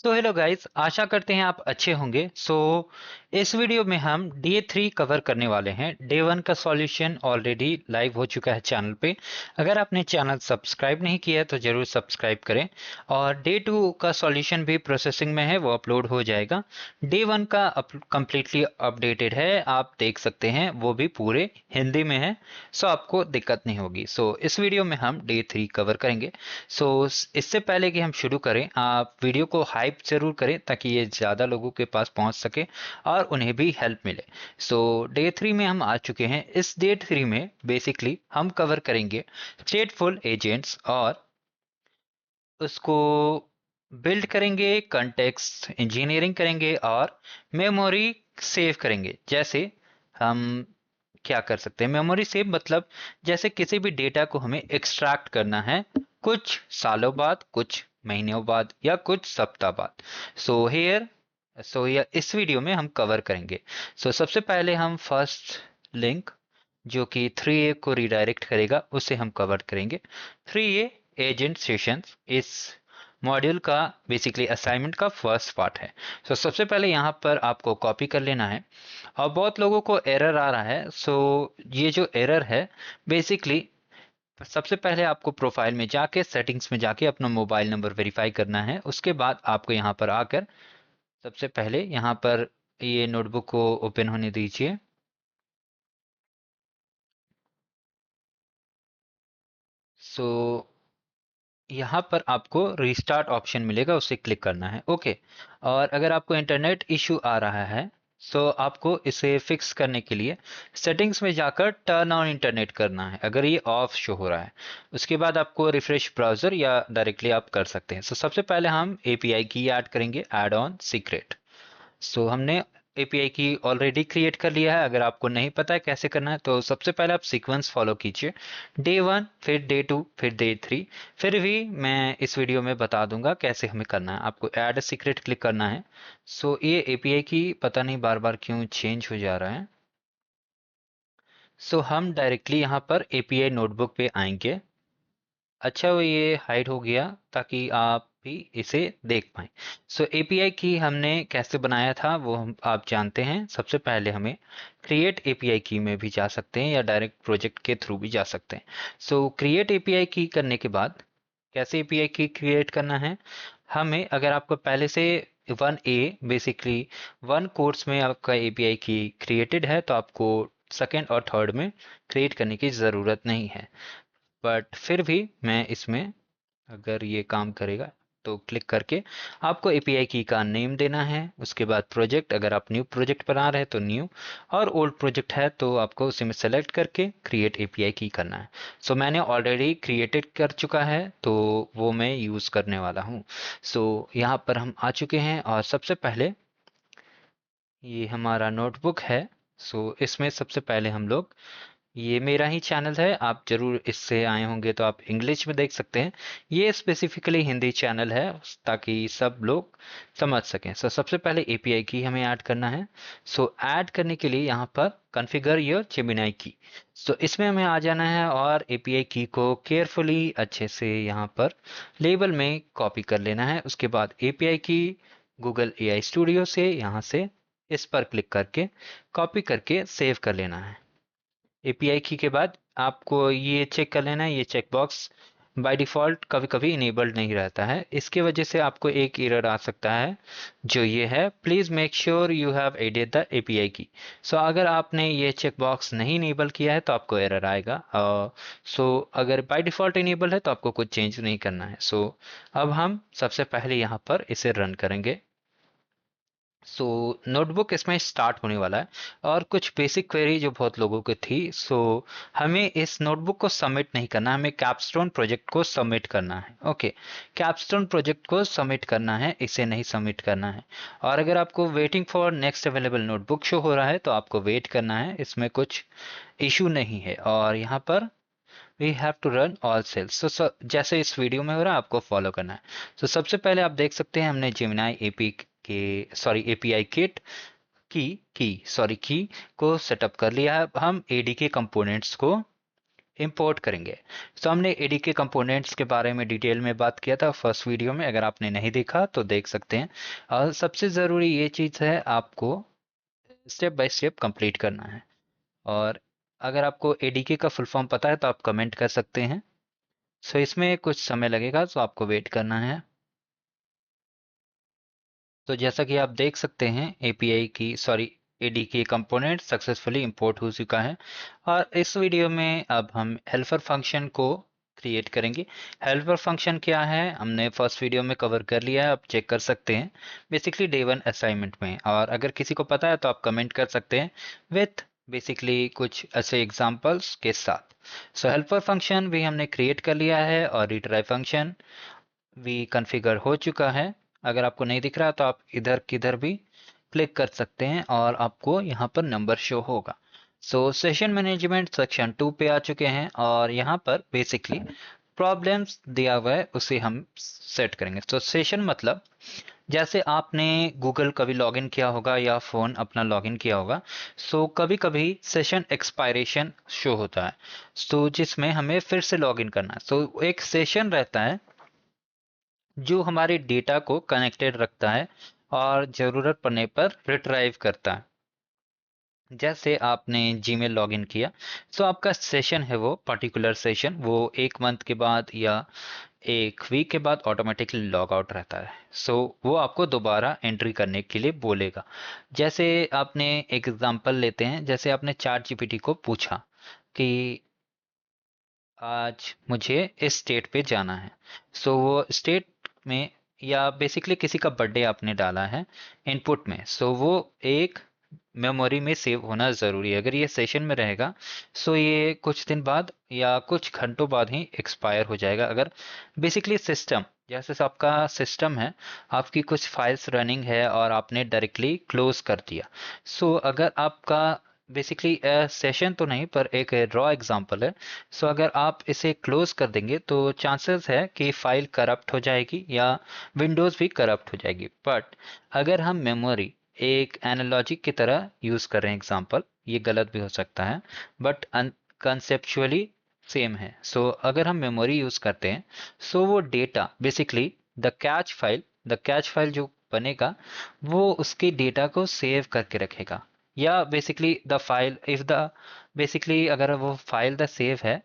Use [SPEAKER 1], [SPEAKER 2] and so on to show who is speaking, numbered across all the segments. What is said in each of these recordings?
[SPEAKER 1] So hello guys, आशा करते हैं आप अच्छे होंगे। इस वीडियो में हम डे 3 कवर करने वाले हैं। डे 1 का सॉल्यूशन ऑलरेडी लाइव हो चुका है चैनल पे। अगर आपने चैनल सब्सक्राइब नहीं किया है तो ज़रूर सब्सक्राइब करें। और डे 2 का सॉल्यूशन भी प्रोसेसिंग में है, वो अपलोड हो जाएगा। डे 1 का कम्प्लीटली अपडेटेड है, आप देख सकते हैं, वो भी पूरे हिंदी में है। आपको दिक्कत नहीं होगी। इस वीडियो में हम डे 3 कवर करेंगे। इससे पहले कि हम शुरू करें, आप वीडियो को हाइप जरूर करें ताकि ये ज़्यादा लोगों के पास पहुंच सके और उन्हें भी हेल्प मिले। डे 3 में हम आ चुके हैं। इस डे 3 में बेसिकली हम कवर करेंगे स्टेटफुल एजेंट्स और उसको बिल्ड करेंगे, कंटेक्स्ट इंजीनियरिंग करेंगे और मेमोरी सेव करेंगे। जैसे हम क्या कर सकते हैं, मेमोरी सेव मतलब जैसे किसी भी डेटा को हमें एक्सट्रैक्ट करना है कुछ सालों बाद, कुछ महीनों बाद या कुछ सप्ताह बाद। सो हेयर इस वीडियो में हम कवर करेंगे। सबसे पहले हम फर्स्ट लिंक जो कि 3A को रिडायरेक्ट करेगा उसे हम कवर करेंगे। 3A एजेंट सेशंस इस मॉड्यूल का बेसिकली असाइनमेंट का फर्स्ट पार्ट है। सबसे पहले यहाँ पर आपको कॉपी कर लेना है। और बहुत लोगों को एरर आ रहा है। ये जो एरर है बेसिकली, सबसे पहले आपको प्रोफाइल में जाके, सेटिंग्स में जाके अपना मोबाइल नंबर वेरीफाई करना है। उसके बाद आपको यहाँ पर आकर सबसे पहले यहाँ पर ये नोटबुक को ओपन होने दीजिए। सो यहाँ पर आपको रिस्टार्ट ऑप्शन मिलेगा, उसे क्लिक करना है। ओके। और अगर आपको इंटरनेट इशू आ रहा है आपको इसे फिक्स करने के लिए सेटिंग्स में जाकर टर्न ऑन इंटरनेट करना है, अगर ये ऑफ शो हो रहा है। उसके बाद आपको रिफ्रेश ब्राउज़र या डायरेक्टली आप कर सकते हैं। सबसे पहले हम एपीआई की ऐड करेंगे, ऐड ऑन सीक्रेट। हमने एपीआई की ऑलरेडी क्रिएट कर लिया है। अगर आपको नहीं पता है कैसे करना है तो सबसे पहले आप सीक्वेंस फॉलो कीजिए। डे 1, फिर डे 2, फिर डे 3। फिर भी मैं इस वीडियो में बता दूंगा कैसे हमें करना है। आपको ऐड सीक्रेट क्लिक करना है। ये एपीआई की पता नहीं बार बार क्यों चेंज हो जा रहा है। हम डायरेक्टली यहाँ पर एपीआई नोटबुक पे आएंगे। अच्छा, वो ये हाइड हो गया ताकि आप भी इसे देख पाएं। एपीआई की हमने कैसे बनाया था वो हम आप जानते हैं। सबसे पहले हमें क्रिएट एपीआई की में भी जा सकते हैं या डायरेक्ट प्रोजेक्ट के थ्रू भी जा सकते हैं। क्रिएट एपीआई की करने के बाद कैसे एपीआई की क्रिएट करना है, हमें अगर आपको पहले से 1A बेसिकली 1 कोर्स में आपका एपीआई की क्रिएटेड है तो आपको सेकेंड और थर्ड में क्रिएट करने की ज़रूरत नहीं है। बट फिर भी मैं इसमें, अगर ये काम करेगा तो क्लिक करके आपको एपीआई की का नेम देना है। उसके बाद प्रोजेक्ट, अगर आप न्यू प्रोजेक्ट बना रहे हैं तो न्यू, और ओल्ड प्रोजेक्ट है तो आपको उसी में सेलेक्ट करके क्रिएट एपीआई की करना है। मैंने ऑलरेडी क्रिएटेड कर चुका है तो वो मैं यूज़ करने वाला हूँ। यहाँ पर हम आ चुके हैं और सबसे पहले ये हमारा नोटबुक है। इसमें सबसे पहले हम लोग, ये मेरा ही चैनल है, आप जरूर इससे आए होंगे तो आप इंग्लिश में देख सकते हैं। ये स्पेसिफिकली हिंदी चैनल है ताकि सब लोग समझ सकें। सबसे पहले एपीआई की हमें ऐड करना है। ऐड करने के लिए यहाँ पर कॉन्फ़िगर योर जेमिनी की, इसमें हमें आ जाना है और एपीआई की को केयरफुली अच्छे से यहाँ पर लेबल में कॉपी कर लेना है। उसके बाद एपीआई की गूगल एआई स्टूडियो से यहाँ से इस पर क्लिक करके कॉपी करके सेव कर लेना है। एपीआई की के बाद आपको ये चेक कर लेना है, ये चेक बॉक्स बाय डिफ़ॉल्ट कभी कभी इनेबल्ड नहीं रहता है। इसके वजह से आपको एक एरर आ सकता है जो ये है, please make sure you have added the API की। अगर आपने ये चेक बॉक्स नहीं इनेबल किया है तो आपको एरर आएगा। अगर बाय डिफ़ॉल्ट इनेबल है तो आपको कुछ चेंज नहीं करना है। अब हम सबसे पहले यहाँ पर इसे रन करेंगे। नोटबुक इसमें स्टार्ट होने वाला है और कुछ बेसिक क्वेरी जो बहुत लोगों की थी। हमें इस नोटबुक को सबमिट नहीं करना, हमें कैपस्टोन प्रोजेक्ट को सबमिट करना है। ओके, कैपस्टोन प्रोजेक्ट को सबमिट करना है, इसे नहीं सबमिट करना है। और अगर आपको waiting for next available notebook show हो रहा है तो आपको वेट करना है, इसमें कुछ इशू नहीं है। और यहाँ पर we have to run all cells. जैसे इस वीडियो में हो रहा है आपको फॉलो करना है। सबसे पहले आप देख सकते हैं हमने जेमिनी एपी के एपीआई किट की को सेटअप कर लिया है। अब हम एडी के कंपोनेंट्स को इंपोर्ट करेंगे। तो हमने एडीके कंपोनेंट्स के बारे में डिटेल में बात किया था फर्स्ट वीडियो में, अगर आपने नहीं देखा तो देख सकते हैं। और सबसे ज़रूरी ये चीज़ है, आपको स्टेप बाय स्टेप कंप्लीट करना है। और अगर आपको एडीके का फुल फॉर्म पता है तो आप कमेंट कर सकते हैं। सो इसमें कुछ समय लगेगा, तो आपको वेट करना है। तो जैसा कि आप देख सकते हैं, एपीआई की सॉरी एडीके कंपोनेंट सक्सेसफुली इंपोर्ट हो चुका है। और इस वीडियो में अब हम हेल्पर फंक्शन को क्रिएट करेंगे। हेल्पर फंक्शन क्या है, हमने फर्स्ट वीडियो में कवर कर लिया है, आप चेक कर सकते हैं बेसिकली डे वन असाइनमेंट में। और अगर किसी को पता है तो आप कमेंट कर सकते हैं विथ बेसिकली कुछ ऐसे एग्जांपल्स के साथ। सो हेल्पर फंक्शन भी हमने क्रिएट कर लिया है और रिट्राई फंक्शन भी कॉन्फ़िगर हो चुका है। अगर आपको नहीं दिख रहा तो आप इधर किधर भी क्लिक कर सकते हैं और आपको यहाँ पर नंबर शो होगा। सो सेशन मैनेजमेंट सेक्शन 2 पे आ चुके हैं और यहाँ पर बेसिकली प्रॉब्लम्स दिया हुआ है, उसे हम सेट करेंगे। तो सेशन मतलब जैसे आपने गूगल कभी लॉगिन किया होगा या फ़ोन अपना लॉगिन किया होगा। सो कभी कभी सेशन एक्सपायरेशन शो होता है, सो जिसमें हमें फिर से लॉगिन करना है। सो एक सेशन रहता है जो हमारे डेटा को कनेक्टेड रखता है और ज़रूरत पड़ने पर रिट्राइव करता है। जैसे आपने जीमेल लॉगिन किया, तो आपका सेशन है वो पर्टिकुलर सेशन, वो एक मंथ के बाद या एक वीक के बाद ऑटोमेटिकली लॉग आउट रहता है। सो वो आपको दोबारा एंट्री करने के लिए बोलेगा। जैसे आपने एक एग्जांपल लेते हैं, जैसे आपने चैट जीपीटी को पूछा कि आज मुझे इस स्टेट पे जाना है। सो वो स्टेट में या बेसिकली किसी का बर्थडे आपने डाला है इनपुट में, सो वो एक मेमोरी में सेव होना ज़रूरी है। अगर ये सेशन में रहेगा, सो ये कुछ दिन बाद या कुछ घंटों बाद ही एक्सपायर हो जाएगा। अगर बेसिकली सिस्टम जैसे से आपका सिस्टम है, आपकी कुछ फाइल्स रनिंग है और आपने डायरेक्टली क्लोज कर दिया, सो अगर आपका बेसिकली सेशन तो नहीं पर एक रॉ एग्जांपल है। सो अगर आप इसे क्लोज कर देंगे तो चांसेस है कि फाइल करप्ट हो जाएगी या विंडोज़ भी करप्ट हो जाएगी। बट अगर हम मेमोरी एक एनालॉजी की तरह यूज़ कर रहे हैं एग्जांपल, ये गलत भी हो सकता है बट कंसेप्चुअली सेम है। सो अगर हम मेमोरी यूज़ करते हैं, सो वो data basically the catch file जो बनेगा वो उसके डेटा को सेव करके रखेगा। या basically the file if the basically अगर वो फाइल द सेव है,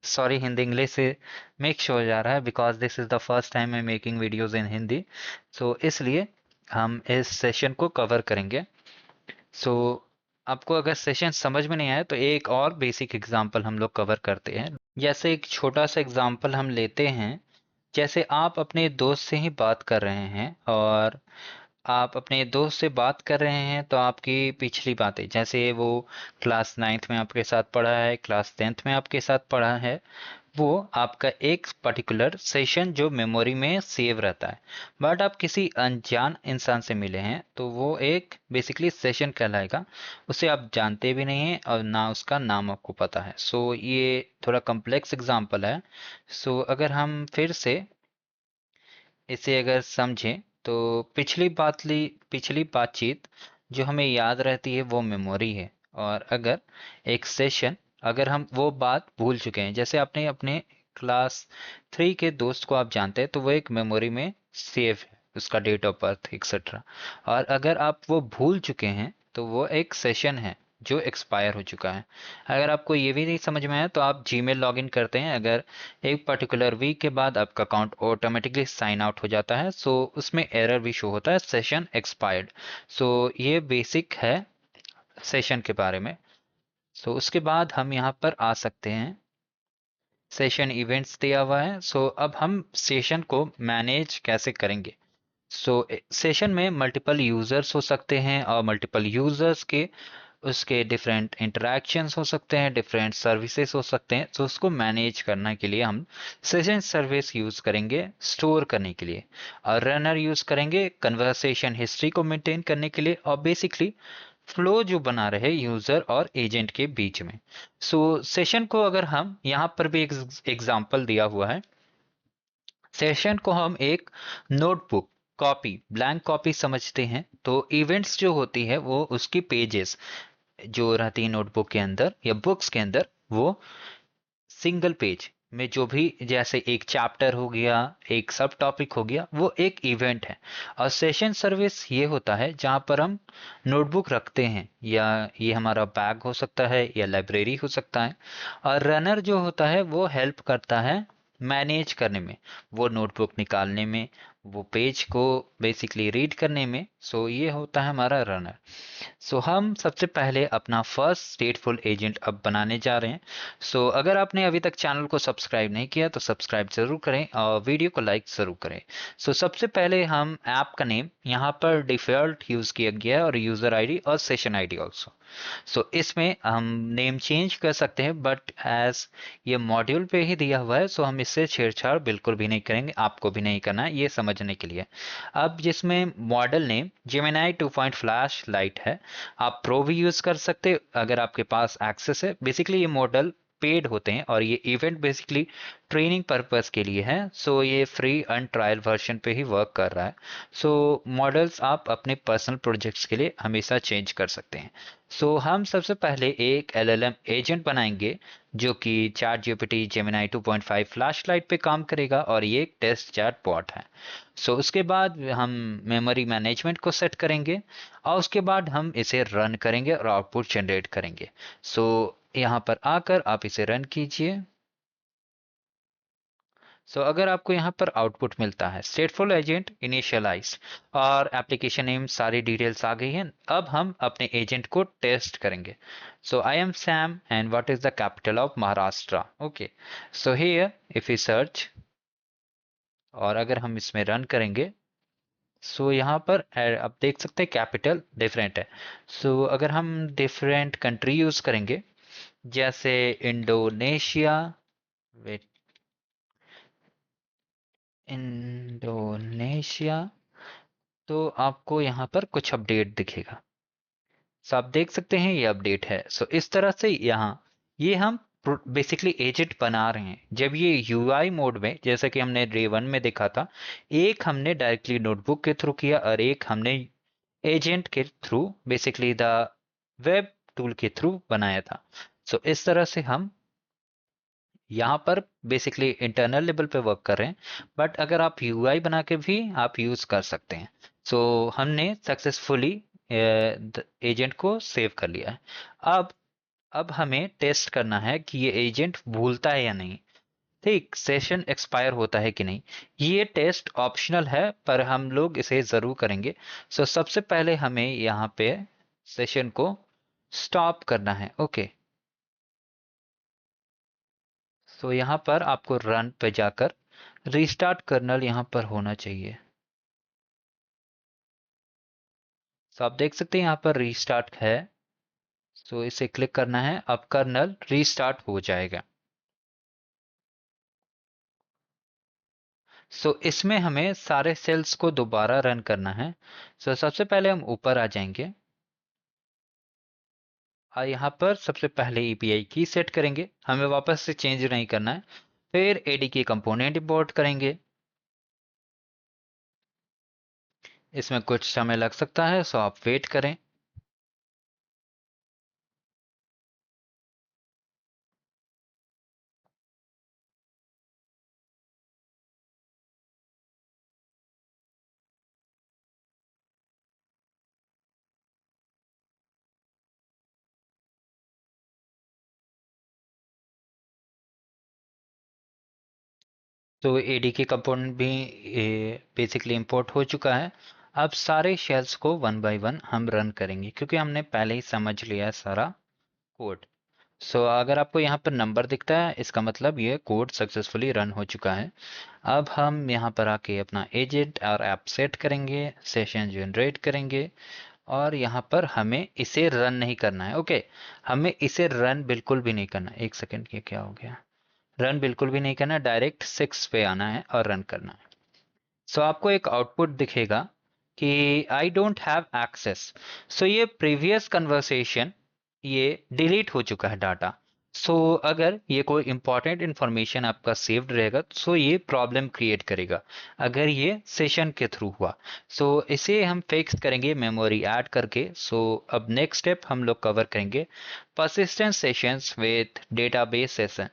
[SPEAKER 1] सॉरी हिंदी इंग्लिश से मिक्स हो जा रहा है because this is the first time I making videos in Hindi. So इसलिए हम इस सेशन को कवर करेंगे। सो आपको अगर सेशन समझ में नहीं आया तो एक और बेसिक एग्जांपल हम लोग कवर करते हैं। जैसे एक छोटा सा एग्जांपल हम लेते हैं, जैसे आप अपने दोस्त से ही बात कर रहे हैं और आप अपने दोस्त से बात कर रहे हैं तो आपकी पिछली बातें, जैसे वो क्लास 9th में आपके साथ पढ़ा है, क्लास 10th में आपके साथ पढ़ा है, वो आपका एक पर्टिकुलर सेशन जो मेमोरी में सेव रहता है। बट आप किसी अनजान इंसान से मिले हैं तो वो एक बेसिकली सेशन कहलाएगा। उसे आप जानते भी नहीं हैं और ना उसका नाम आपको पता है। सो ये थोड़ा कम्प्लेक्स एग्जाम्पल है। सो अगर हम फिर से इसे अगर समझें तो पिछली बातचीत जो हमें याद रहती है वो मेमोरी है। और अगर एक सेशन, अगर हम वो बात भूल चुके हैं, जैसे आपने अपने क्लास 3 के दोस्त को आप जानते हैं तो वो एक मेमोरी में सेव है, उसका डेट ऑफ बर्थ एक्सेट्रा। और अगर आप वो भूल चुके हैं तो वो एक सेशन है जो एक्सपायर हो चुका है। अगर आपको ये भी नहीं समझ में आया तो आप जीमेल लॉगिन करते हैं, अगर एक पर्टिकुलर वीक के बाद आपका अकाउंट ऑटोमेटिकली साइन आउट हो जाता है, सो उसमें एरर भी शो होता है सेशन एक्सपायर्ड। सो ये बेसिक है सेशन के बारे में। सो उसके बाद हम यहाँ पर आ सकते हैं, सेशन इवेंट्स दिया हुआ है। सो अब हम सेशन को मैनेज कैसे करेंगे। सो सेशन में मल्टीपल यूजर्स हो सकते हैं और मल्टीपल यूजर्स के उसके डिफरेंट इंटरेक्शंस हो सकते हैं, डिफरेंट सर्विसेज हो सकते हैं। तो उसको मैनेज करने के लिए हम सेशन सर्विस यूज़ करेंगे स्टोर करने के लिए, और रनर यूज़ करेंगे कन्वर्सेशन हिस्ट्री को मेंटेन करने के लिए, और बेसिकली फ्लो जो बना रहे यूज़र और एजेंट के बीच में। सो सेशन को अगर हम यहाँ पर भी एक एग्जाम्पल दिया हुआ है, सेशन को हम एक नोटबुक कॉपी ब्लैंक कॉपी समझते हैं। तो इवेंट्स जो होती है वो उसकी पेजेस जो रहती है नोटबुक के अंदर या बुक्स के अंदर, वो सिंगल पेज में जो भी, जैसे एक चैप्टर हो गया, एक सब टॉपिक हो गया, वो एक इवेंट है। और सेशन सर्विस ये होता है जहाँ पर हम नोटबुक रखते हैं, या ये हमारा बैग हो सकता है या लाइब्रेरी हो सकता है। और रनर जो होता है वो हेल्प करता है मैनेज करने में, वो नोटबुक निकालने में, वो पेज को बेसिकली रीड करने में। सो ये होता है हमारा रनर। सो हम सबसे पहले अपना फर्स्ट स्टेटफुल एजेंट अब बनाने जा रहे हैं। सो अगर आपने अभी तक चैनल को सब्सक्राइब नहीं किया तो सब्सक्राइब जरूर करें और वीडियो को लाइक जरूर करें। सो सबसे पहले हम ऐप का नेम यहाँ पर डिफॉल्ट यूज किया गया है, और यूजर आईडी और सेशन आईडी ऑल्सो। सो इसमें हम नेम चेंज कर सकते हैं, बट एज ये मॉड्यूल पे ही दिया हुआ है सो हम इससे छेड़छाड़ बिल्कुल भी नहीं करेंगे, आपको भी नहीं करना है, ये समझने के लिए। अब जिसमें model name Gemini 2 flash light है, आप प्रो भी यूज कर सकते अगर आपके पास एक्सेस है। बेसिकली ये मॉडल पेड होते हैं, और ये इवेंट बेसिकली ट्रेनिंग पर्पस के लिए है। सो ये फ्री एंड ट्रायल वर्जन पे ही वर्क कर रहा है। सो मॉडल्स आप अपने पर्सनल प्रोजेक्ट्स के लिए हमेशा चेंज कर सकते हैं। सो हम सबसे पहले एक एलएलएम एजेंट बनाएंगे जो कि chat GPT Gemini 2.5 flash light पे काम करेगा, और ये एक टेस्ट चैट बॉट है। सो उसके बाद हम मेमोरी मैनेजमेंट को सेट करेंगे, और उसके बाद हम इसे रन करेंगे और आउटपुट जनरेट करेंगे। सो यहाँ पर आकर आप इसे रन कीजिए। सो अगर आपको यहाँ पर आउटपुट मिलता है स्टेटफुल एजेंट इनिशियलाइज, और एप्लीकेशन नेम सारी डिटेल्स आ गई हैं। अब हम अपने एजेंट को टेस्ट करेंगे। So I am Sam and what is the capital of Maharashtra. Okay, so here if you search, और अगर हम इसमें रन करेंगे, सो यहाँ पर आप देख सकते हैं कैपिटल डिफरेंट है। सो अगर हम डिफरेंट कंट्री यूज करेंगे, जैसे इंडोनेशिया, वेट, इंडोनेशिया, तो आपको यहाँ पर कुछ अपडेट दिखेगा। सो आप देख सकते हैं ये अपडेट है। सो इस तरह से यहाँ ये हम बेसिकली एजेंट बना रहे हैं। जब ये यूआई मोड में, जैसा कि हमने डे 1 में देखा था, एक हमने डायरेक्टली नोटबुक के थ्रू किया, और एक हमने एजेंट के through basically the web tool के थ्रू बनाया था। सो इस तरह से हम यहाँ पर बेसिकली इंटरनल लेवल पे वर्क कर रहे हैं, बट अगर आप यूआई बना के भी आप यूज कर सकते हैं। सो हमने सक्सेसफुली एजेंट को सेव कर लिया है। अब हमें टेस्ट करना है कि ये एजेंट भूलता है या नहीं, ठीक, सेशन एक्सपायर होता है कि नहीं। ये टेस्ट ऑप्शनल है, पर हम लोग इसे जरूर करेंगे। सो सबसे पहले हमें यहाँ पे सेशन को स्टॉप करना है। ओके, सो यहाँ पर आपको रन पे जाकर रीस्टार्ट कर्नल यहाँ पर होना चाहिए। सो आप देख सकते हैं यहाँ पर रीस्टार्ट है। सो इसे क्लिक करना है, अब कर्नल रीस्टार्ट हो जाएगा। सो इसमें हमें सारे सेल्स को दोबारा रन करना है। सो सबसे पहले हम ऊपर आ जाएंगे, और यहाँ पर सबसे पहले एपीआई की सेट करेंगे, हमें वापस से चेंज नहीं करना है। फिर एडीके कंपोनेंट इंपोर्ट करेंगे। इसमें कुछ समय लग सकता है, सो आप वेट करें। तो एडीके कंपोनेंट भी बेसिकली इंपोर्ट हो चुका है। अब सारे शेल्स को वन बाय वन हम रन करेंगे, क्योंकि हमने पहले ही समझ लिया है सारा कोड। सो अगर आपको यहाँ पर नंबर दिखता है, इसका मतलब ये कोड सक्सेसफुली रन हो चुका है। अब हम यहाँ पर आके अपना एजेंट और ऐप सेट करेंगे, सेशन जनरेट करेंगे, और यहाँ पर हमें इसे रन नहीं करना है। ओके, हमें इसे रन बिल्कुल भी नहीं करना। एक सेकेंड, ये क्या हो गया? रन बिल्कुल भी नहीं करना, डायरेक्ट 6 पे आना है और रन करना है। सो आपको एक आउटपुट दिखेगा कि आई डोंट हैव एक्सेस। सो ये प्रीवियस कन्वर्सेशन ये डिलीट हो चुका है डाटा। अगर ये कोई इंपॉर्टेंट इंफॉर्मेशन आपका सेव्ड रहेगा ये प्रॉब्लम क्रिएट करेगा अगर ये सेशन के थ्रू हुआ। इसे हम फिक्स करेंगे मेमोरी ऐड करके। अब नेक्स्ट स्टेप हम लोग कवर करेंगे persistent sessions with database session.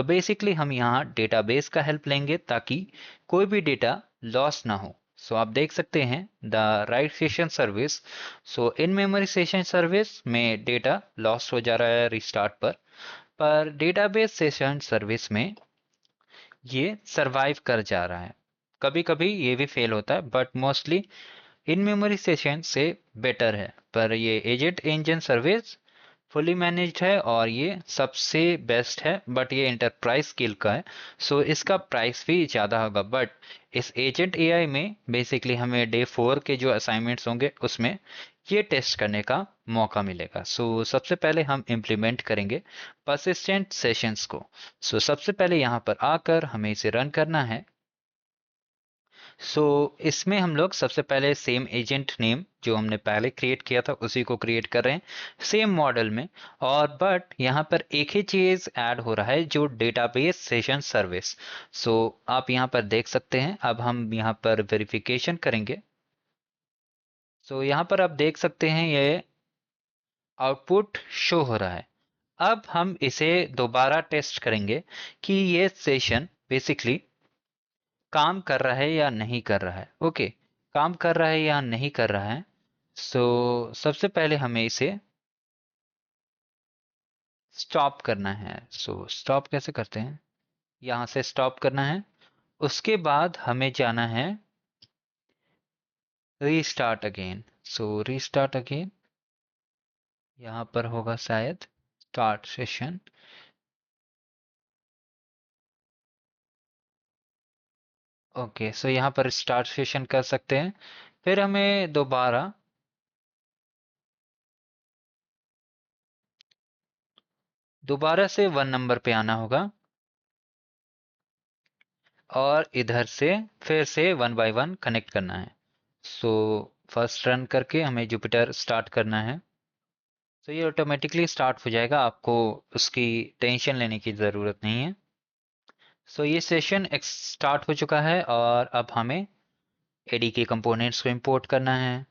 [SPEAKER 1] Basically हम यहाँ डेटाबेस का हेल्प लेंगे ताकि कोई भी डेटा लॉस ना हो। आप देख सकते हैं the right session service. In memory session service में डेटा लॉस हो जा रहा है रिस्टार्ट पर डेटाबेस सेशन सर्विस में ये सरवाइव कर जा रहा है। कभी कभी ये भी फेल होता है but mostly in memory session से बेटर है। पर ये agent engine service fully managed है और ये सबसे बेस्ट है बट ये एंटरप्राइज स्केल का है। इसका प्राइस भी ज़्यादा होगा बट इस एजेंट एआई में बेसिकली हमें डे 4 के जो असाइनमेंट्स होंगे उसमें ये टेस्ट करने का मौका मिलेगा। सबसे पहले हम इम्प्लीमेंट करेंगे परसिस्टेंट सेशंस को। सबसे पहले यहाँ पर आकर हमें इसे रन करना है। इसमें हम लोग सबसे पहले सेम एजेंट नेम जो हमने पहले क्रिएट किया था उसी को क्रिएट कर रहे हैं सेम मॉडल में। और बट यहाँ पर एक ही चीज़ ऐड हो रहा है जो डेटाबेस सेशन सर्विस। आप यहाँ पर देख सकते हैं। अब हम यहाँ पर वेरिफिकेशन करेंगे। यहाँ पर आप देख सकते हैं ये आउटपुट शो हो रहा है। अब हम इसे दोबारा टेस्ट करेंगे कि ये सेशन बेसिकली काम कर रहा है या नहीं कर रहा है। ओके, काम कर रहा है या नहीं कर रहा है। सबसे पहले हमें इसे स्टॉप करना है। स्टॉप कैसे करते हैं, यहाँ से स्टॉप करना है। उसके बाद हमें जाना है रीस्टार्ट अगेन। रीस्टार्ट अगेन यहाँ पर होगा शायद स्टार्ट सेशन। ओके, यहाँ पर स्टार्ट सेशन कर सकते हैं। फिर हमें दोबारा से 1 नंबर पे आना होगा और इधर से फिर से 1 बाय 1 कनेक्ट करना है। फर्स्ट रन करके हमें जुपिटर स्टार्ट करना है। ये ऑटोमेटिकली स्टार्ट हो जाएगा, आपको उसकी टेंशन लेने की ज़रूरत नहीं है। ये सेशन स्टार्ट हो चुका है और अब हमें एडी के कंपोनेंट्स को इंपोर्ट करना है।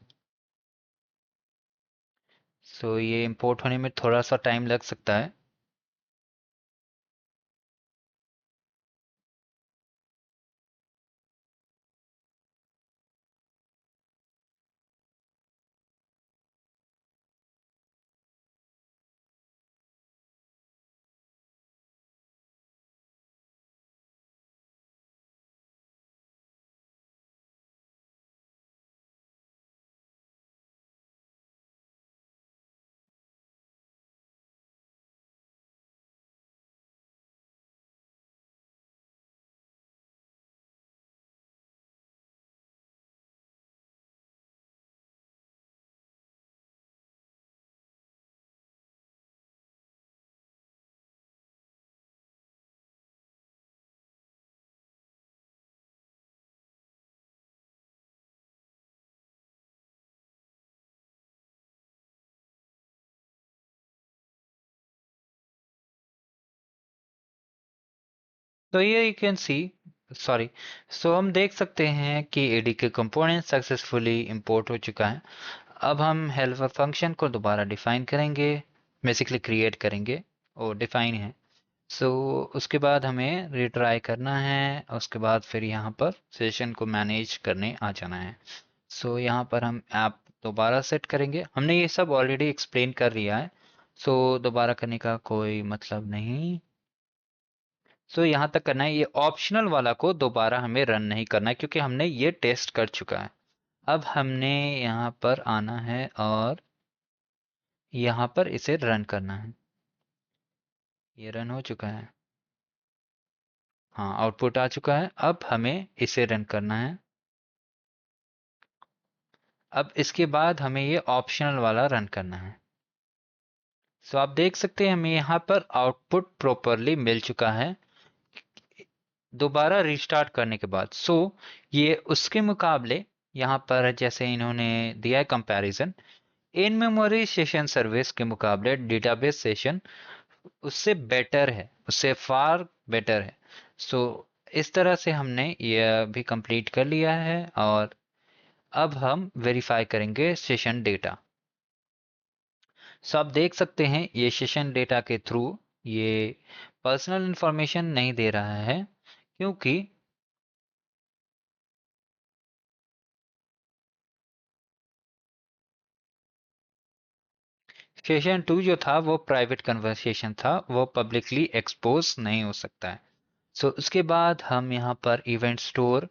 [SPEAKER 1] ये इंपोर्ट होने में थोड़ा सा टाइम लग सकता है। ये यू कैन सी, सॉरी। हम देख सकते हैं कि एडी के कंपोनेंट सक्सेसफुली इंपोर्ट हो चुका है। अब हम हेल्पर फंक्शन को दोबारा डिफाइन करेंगे, बेसिकली क्रिएट करेंगे और डिफाइन है। उसके बाद हमें रिट्राई करना है। उसके बाद फिर यहाँ पर सेशन को मैनेज करने आ जाना है। यहाँ पर हम ऐप दोबारा सेट करेंगे। हमने ये सब ऑलरेडी एक्सप्लेन कर लिया है, दोबारा करने का कोई मतलब नहीं। यहाँ तक करना है। ये ऑप्शनल वाला को दोबारा हमें रन नहीं करना है क्योंकि हमने ये टेस्ट कर चुका है। अब हमने यहाँ पर आना है और यहाँ पर इसे रन करना है। ये रन हो चुका है, हाँ आउटपुट आ चुका है। अब हमें इसे रन करना है। अब इसके बाद हमें ये ऑप्शनल वाला रन करना है। आप देख सकते हैं हमें यहाँ पर आउटपुट प्रॉपरली मिल चुका है दोबारा रिस्टार्ट करने के बाद। ये उसके मुकाबले यहाँ पर जैसे इन्होंने दिया है comparison, in memory session service के मुकाबले डेटाबेस सेशन उससे बेटर है, उससे फार बेटर है। सो इस तरह से हमने यह भी कंप्लीट कर लिया है, और अब हम वेरीफाई करेंगे सेशन डेटा। सो आप देख सकते हैं ये सेशन डेटा के थ्रू ये पर्सनल इंफॉर्मेशन नहीं दे रहा है, क्योंकि सेशन 2 जो था वो प्राइवेट कन्वर्सेशन था, वो पब्लिकली एक्सपोज नहीं हो सकता है। सो उसके बाद हम यहाँ पर इवेंट स्टोर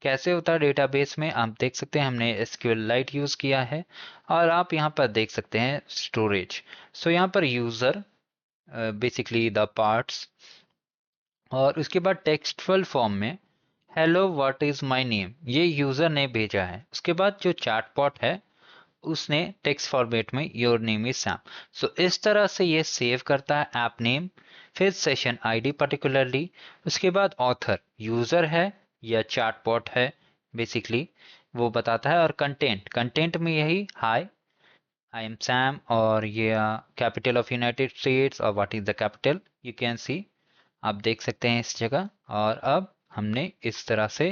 [SPEAKER 1] कैसे होता है डेटाबेस में, आप देख सकते हैं हमने SQLite यूज़ किया है। और आप यहाँ पर देख सकते हैं स्टोरेज। सो यहाँ पर यूज़र, बेसिकली द पार्ट्स, और उसके बाद टेक्स्टुअल फॉर्म में hello what is my name, ये यूज़र ने भेजा है। उसके बाद जो चैटबॉट है उसने टेक्स्ट फॉर्मेट में योर नेम इज सैम। सो इस तरह से ये सेव करता है ऐप नेम, फिर सेशन आईडी पर्टिकुलरली, उसके बाद ऑथर यूजर है या चैटबॉट है, बेसिकली वो बताता है। और कंटेंट, कंटेंट में यही हाय आई एम सैम, और ये कैपिटल ऑफ यूनाइटेड स्टेट्स और what is the capital, you can see, आप देख सकते हैं इस जगह। और अब हमने इस तरह से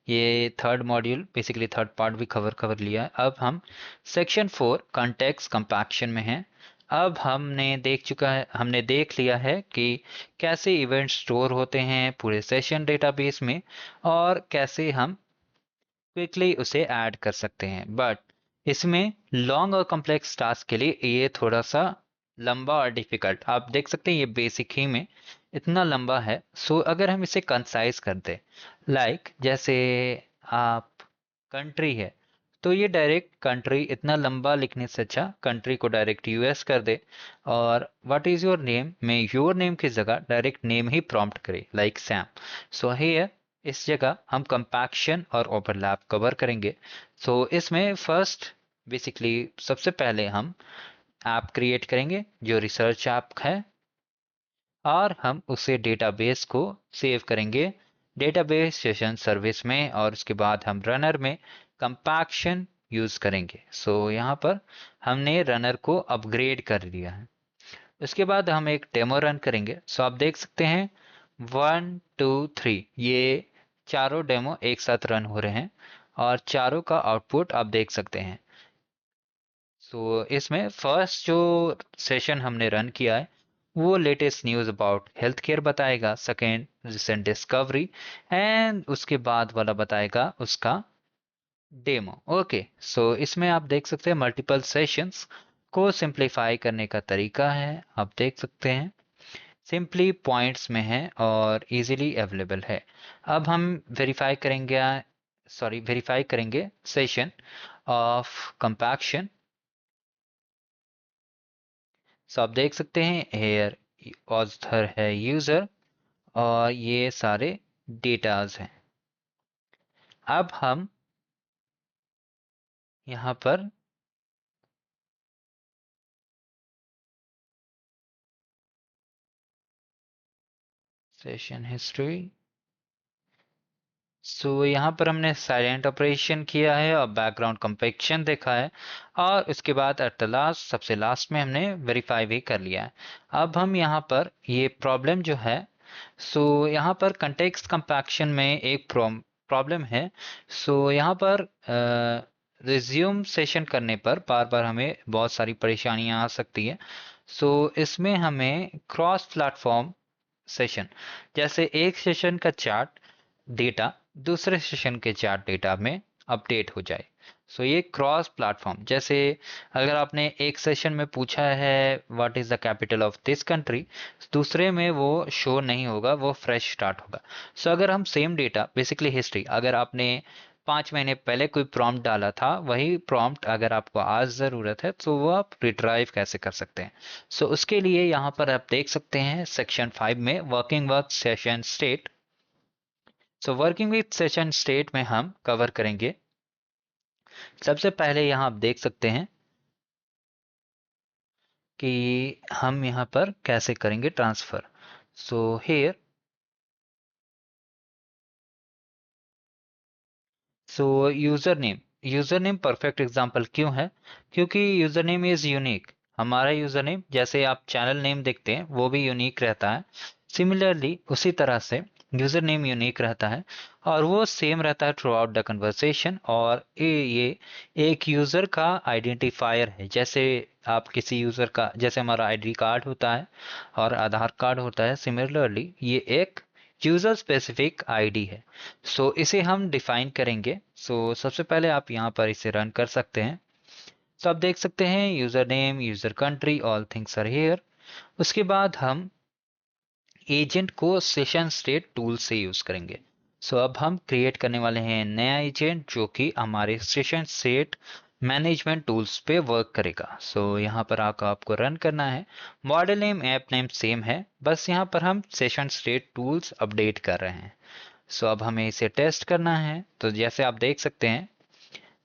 [SPEAKER 1] ये third module, basically third part भी कवर लिया है। अब हम सेक्शन 4 कॉन्टेक्स्ट कंपैक्शन में हैं। अब हमने देख लिया है कि कैसे इवेंट स्टोर होते हैं पूरे सेशन डेटाबेस में, और कैसे हम क्विकली उसे ऐड कर सकते हैं। बट इसमें लॉन्ग और कॉम्प्लेक्स टास्क के लिए ये थोड़ा सा लंबा और डिफिकल्ट, आप देख सकते हैं ये बेसिक ही में इतना लंबा है। सो अगर हम इसे कंसाइज कर दें, लाइक जैसे आप कंट्री है, तो ये डायरेक्ट कंट्री इतना लंबा लिखने से अच्छा कंट्री को डायरेक्ट यूएस कर दे, और व्हाट इज योर नेम में योर नेम की जगह डायरेक्ट नेम ही प्रॉम्प्ट करे, लाइक सैम। सो हियर इस जगह हम कंपैक्शन और ओवरलैप कवर करेंगे। सो इसमें फर्स्ट, बेसिकली सबसे पहले हम ऐप क्रिएट करेंगे जो रिसर्च ऐप है, और हम उसे डेटाबेस को सेव करेंगे डेटाबेस सेशन सर्विस में, और उसके बाद हम रनर में कंपैक्शन यूज़ करेंगे। सो यहाँ पर हमने रनर को अपग्रेड कर दिया है। उसके बाद हम एक डेमो रन करेंगे। सो आप देख सकते हैं 1 2 3 ये चारों डेमो एक साथ रन हो रहे हैं, और चारों का आउटपुट आप देख सकते हैं। सो इसमें फर्स्ट जो सेशन हमने रन किया है वो latest news about health care बताएगा, सेकेंड रिसेंट डिस्कवरी, एंड उसके बाद वाला बताएगा उसका डेमो। ओके, सो इसमें आप देख सकते हैं मल्टीपल सेशंस को सिंप्लीफाई करने का तरीका है, आप देख सकते हैं सिंपली पॉइंट्स में है और इजीली अवेलेबल है। अब हम वेरीफाई करेंगे सेशन ऑफ कंपैक्शन। सो आप देख सकते हैं हेयर ऑथर है यूजर, और ये सारे डेटाज हैं। अब हम यहाँ पर सेशन हिस्ट्री, सो यहाँ पर हमने साइलेंट ऑपरेशन किया है और बैकग्राउंड कंपेक्शन देखा है, और उसके बाद एट द लास्ट, सबसे लास्ट में हमने वेरीफाई भी कर लिया है। अब हम यहाँ पर ये प्रॉब्लम जो है, सो यहाँ पर कंटेक्स्ट कंपैक्शन में एक प्रॉब्लम है। सो यहाँ पर रिज्यूम सेशन करने पर बार बार हमें बहुत सारी परेशानियाँ आ सकती है। सो इसमें हमें क्रॉस प्लेटफॉर्म सेशन, जैसे एक सेशन का चार्ट डेटा दूसरे सेशन के चार्ट डेटा में अपडेट हो जाए। सो ये क्रॉस प्लेटफॉर्म, जैसे अगर आपने एक सेशन में पूछा है what is the capital of this country, दूसरे में वो शो नहीं होगा, वो फ्रेश स्टार्ट होगा। सो अगर हम सेम डेटा, बेसिकली हिस्ट्री, अगर आपने 5 महीने पहले कोई प्रॉम्प्ट डाला था, वही प्रॉम्प्ट अगर आपको आज ज़रूरत है तो वो आप रिट्राइव कैसे कर सकते हैं। सो उसके लिए यहाँ पर आप देख सकते हैं सेक्शन 5 में working work session state. So working with session state में हम कवर करेंगे, सबसे पहले यहाँ आप देख सकते हैं कि हम यहाँ पर कैसे करेंगे transfer. So here, so user name, user name perfect example क्यों है, क्योंकि यूज़र नेम इज़ यूनिक। हमारा यूज़र नेम, जैसे आप चैनल नेम देखते हैं वो भी यूनिक रहता है, सिमिलरली उसी तरह से यूज़र नेम यूनिक रहता है और वो सेम रहता है थ्रू आउट द कन्वर्सेशन। और ये एक यूज़र का आइडेंटिफायर है। जैसे आप किसी यूज़र का, जैसे हमारा आईडी कार्ड होता है और आधार कार्ड होता है, सिमिलरली ये एक यूज़र स्पेसिफिक आईडी है। सो इसे हम डिफाइन करेंगे। सो सबसे पहले आप यहाँ पर इसे रन कर सकते हैं। तो आप देख सकते हैं user name, user country, all things are here. उसके बाद हम एजेंट को सेशन स्टेट टूल से यूज़ करेंगे। सो अब हम क्रिएट करने वाले हैं नया एजेंट जो कि हमारे सेशन स्टेट मैनेजमेंट टूल्स पे वर्क करेगा। सो यहाँ पर आकर आपको रन करना है। Model name, app name same है, बस यहाँ पर हम सेशन स्टेट टूल्स अपडेट कर रहे हैं। सो अब हमें इसे टेस्ट करना है। तो जैसे आप देख सकते हैं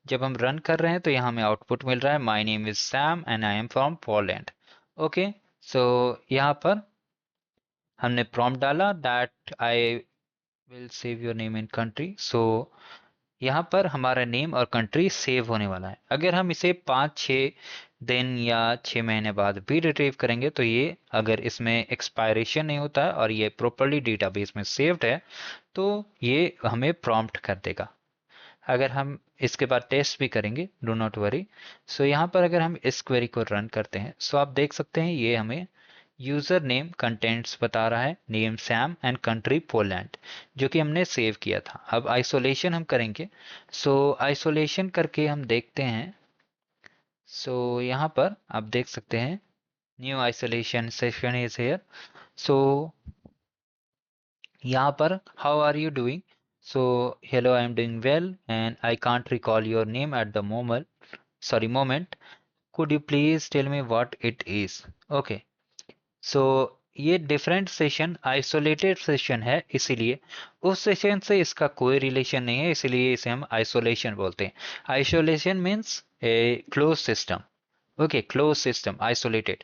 [SPEAKER 1] जब हम रन कर रहे हैं तो यहाँ हमें आउटपुट मिल रहा है, my name is Sam and I am from Poland. Okay, so यहाँ पर हमने प्रॉम्प्ट डाला that I will save your name in country. So यहाँ पर हमारा नेम और कंट्री सेव होने वाला है। अगर हम इसे 5-6 दिन या 6 महीने बाद भी रिट्रीव करेंगे तो ये, अगर इसमें एक्सपायरेशन नहीं होता है और ये प्रॉपरली डेटाबेस में सेव्ड है तो ये हमें प्रॉम्प्ट कर देगा। अगर हम इसके बाद टेस्ट भी करेंगे, डो नॉट वरी। सो यहाँ पर अगर हम इस क्वेरी को रन करते हैं सो आप देख सकते हैं ये हमें यूज़र नेम कंटेंट्स बता रहा है, name Sam and country Poland, जो कि हमने सेव किया था। अब आइसोलेशन हम करेंगे। सो आइसोलेशन करके हम देखते हैं। सो यहाँ पर आप देख सकते हैं new isolation session is here. So यहाँ पर how are you doing, so hello I am doing well and I can't recall your name at the moment, could you please tell me what it is? Okay, so ये different session, isolated session है, इसीलिए उस session से इसका कोई relation नहीं है, इसीलिए इसे हम आइसोलेशन बोलते हैं। Isolation means a close system. Okay, close system isolated.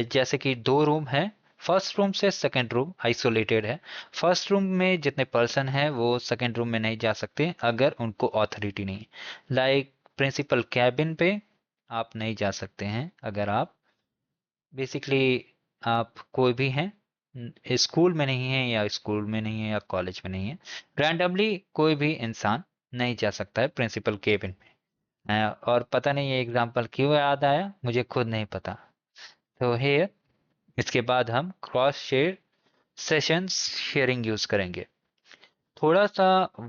[SPEAKER 1] जैसे कि 2 रूम है, फर्स्ट रूम से सेकंड रूम आइसोलेटेड है। फर्स्ट रूम में जितने पर्सन हैं वो सेकंड रूम में नहीं जा सकते अगर उनको ऑथोरिटी नहीं। लाइक प्रिंसिपल कैबिन पे आप नहीं जा सकते हैं अगर आप बेसिकली आप कोई भी हैं, स्कूल में नहीं है या स्कूल में नहीं है या कॉलेज में नहीं है, रैंडमली कोई भी इंसान नहीं जा सकता है प्रिंसिपल केबिन में। और पता नहीं ये एग्जांपल क्यों याद आया, मुझे खुद नहीं पता। तो हेयर इसके बाद हम cross share sessions sharing use करेंगे। थोड़ा सा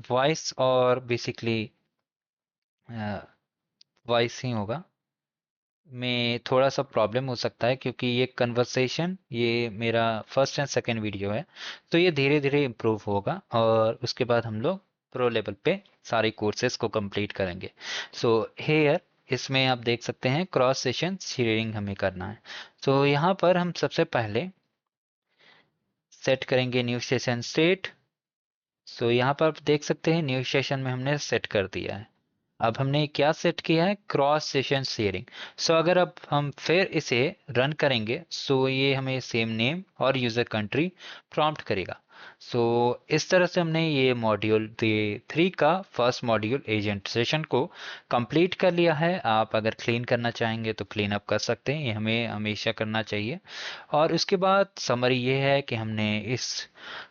[SPEAKER 1] वॉइस और बेसिकली वॉइस ही होगा, में थोड़ा सा प्रॉब्लम हो सकता है क्योंकि ये कन्वर्सेशन, ये मेरा फर्स्ट एंड सेकंड वीडियो है, तो ये धीरे धीरे इम्प्रूव होगा और उसके बाद हम लोग प्रो लेवल पे सारे कोर्सेज को कंप्लीट करेंगे। सो हेयर इसमें आप देख सकते हैं क्रॉस सेशन शेयरिंग हमें करना है। तो यहाँ पर हम सबसे पहले सेट करेंगे न्यू सेशन स्टेट। सो यहाँ पर आप देख सकते हैं न्यू सेशन में हमने सेट कर दिया है। अब हमने क्या सेट किया है, क्रॉस सेशन शेयरिंग। सो अगर अब हम फिर इसे रन करेंगे सो ये हमें सेम नेम और यूज़र कंट्री प्रॉम्प्ट करेगा। सो इस तरह से हमने ये मॉड्यूल डे 3 का फर्स्ट मॉड्यूल एजेंट सेशन को कंप्लीट कर लिया है। आप अगर क्लीन करना चाहेंगे तो क्लीन अप कर सकते हैं, ये हमें हमेशा करना चाहिए। और उसके बाद समरी ये है कि हमने इस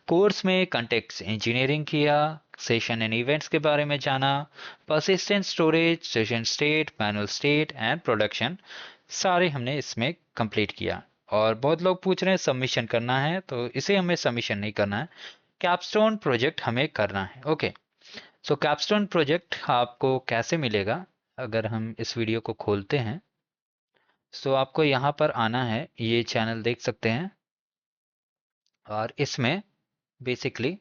[SPEAKER 1] कोर्स में कंटेक्स्ट इंजीनियरिंग किया, सेशन एंड इवेंट्स के बारे में जाना, persistent storage, session state, manual state and production, सारे हमने इसमें कंप्लीट किया। और बहुत लोग पूछ रहे हैं सबमिशन करना है, तो इसे हमें सबमिशन नहीं करना है, कैपस्टोन प्रोजेक्ट हमें करना है। ओके, सो कैपस्टोन प्रोजेक्ट आपको कैसे मिलेगा, अगर हम इस वीडियो को खोलते हैं सो आपको यहाँ पर आना है, ये चैनल देख सकते हैं और इसमें बेसिकली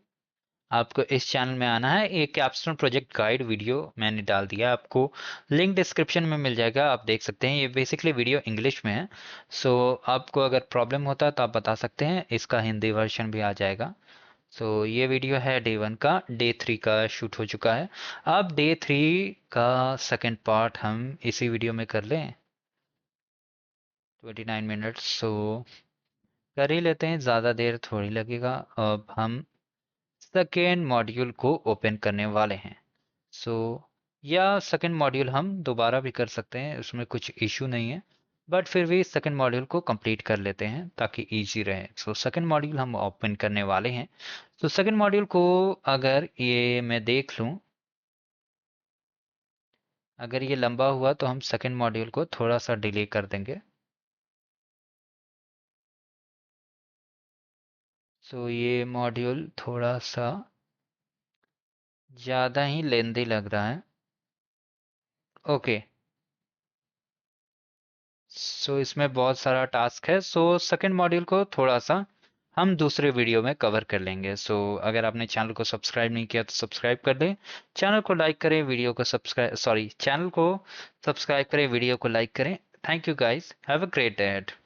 [SPEAKER 1] आपको इस चैनल में आना है। एक कैप्स्टोन प्रोजेक्ट गाइड वीडियो मैंने डाल दिया, आपको लिंक डिस्क्रिप्शन में मिल जाएगा, आप देख सकते हैं। ये बेसिकली वीडियो इंग्लिश में है, सो आपको अगर प्रॉब्लम होता है तो आप बता सकते हैं, इसका हिंदी वर्जन भी आ जाएगा। सो ये वीडियो है डे 1 का, डे 3 का शूट हो चुका है। अब डे 3 का सेकेंड पार्ट हम इसी वीडियो में कर लें, 29 मिनट्स। सो कर ही लेते हैं, ज़्यादा देर थोड़ी लगेगा। अब हम सेकेंड मॉड्यूल को ओपन करने वाले हैं। सो या सेकेंड मॉड्यूल हम दोबारा भी कर सकते हैं, उसमें कुछ इशू नहीं है। बट फिर भी सेकंड मॉड्यूल को कंप्लीट कर लेते हैं ताकि इजी रहे। सो सेकंड मॉड्यूल हम ओपन करने वाले हैं। तो सेकंड मॉड्यूल को अगर ये मैं देख लूँ, अगर ये लंबा हुआ तो हम सेकंड मॉड्यूल को थोड़ा सा डिले कर देंगे। सो ये मॉड्यूल थोड़ा सा ज़्यादा ही लेंदी लग रहा है। ओके, सो इसमें बहुत सारा टास्क है। सो सेकंड मॉड्यूल को थोड़ा सा हम दूसरे वीडियो में कवर कर लेंगे। सो अगर आपने चैनल को सब्सक्राइब नहीं किया तो सब्सक्राइब कर दें, चैनल को लाइक करें, वीडियो को सब्सक्राइब, सॉरी, चैनल को सब्सक्राइब करें, वीडियो को लाइक करें। Thank you guys, have a great day.